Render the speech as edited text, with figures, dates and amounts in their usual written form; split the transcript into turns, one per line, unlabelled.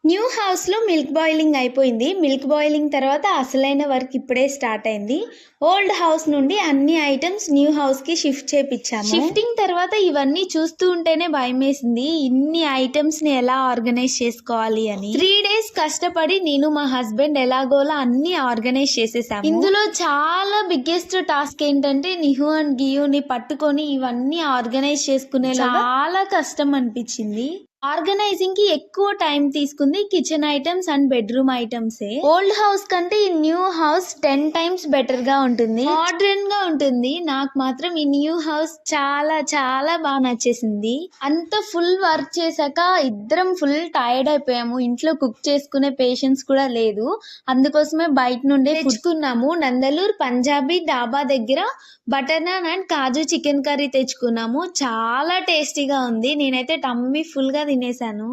New హౌస్‌లో milk boiling అయిపోయింది. Milk boiling తర్వాత అసలైన వర్క్ ఇప్పుడే స్టార్ట్ అయింది. ఓల్డ్ హౌస్ నుండి అన్ని ఐటెమ్స్ న్యూ హౌస్‌కి షిఫ్ట్ చేపిచ్చాము. షిఫ్టింగ్ తర్వాత ఇవన్నీ చూస్తూ ఉంటేనే భయమేసింది. ఇన్ని ఐటెమ్స్‌ని ఎలా ఆర్గనైజ్ చేసుకోవాలి అని. 3 డేస్ కష్టపడి నేను మా హస్బెండ్ ఎలాగోలా అన్ని ఆర్గనైజ్ చేసేసాము. ఇందులో చాలా బిగ్గెస్ట్ టాస్క్ ఏంటంటే నిహు అండ్ గియుని పట్టుకొని ఇవన్నీ ఆర్గనైజ్ చేసుకునేలాగా చాలా కష్టం అనిపించింది. ఆర్గనైజింగ్ కి ఎక్కువ టైం తీసుకుంది కిచెన్ ఐటమ్స్ అండ్ బెడ్రూమ్ ఐటమ్సే. ఓల్డ్ హౌస్ కంటే ఈ న్యూ హౌస్ 10 టైమ్స్ బెటర్ గా ఉంటుంది, మోడ్రన్ గా ఉంటుంది. నాకు మాత్రం ఈ న్యూ హౌస్ చాలా చాలా బాగా నచ్చేసింది. అంత ఫుల్ వర్క్ చేశాక ఇద్దరం ఫుల్ టైర్డ్ అయిపోయాము. ఇంట్లో కుక్ చేసుకునే పేషెన్స్ కూడా లేదు. అందుకోసమే బయట నుండే తెచ్చుకున్నాము. నందలూరు పంజాబీ డాబా దగ్గర butter naan and kaju chicken curry తెచ్చుకున్నాము. చాలా టేస్టీగా ఉంది. నేనైతే టమ్మీ ఫుల్ గా తినేసాను.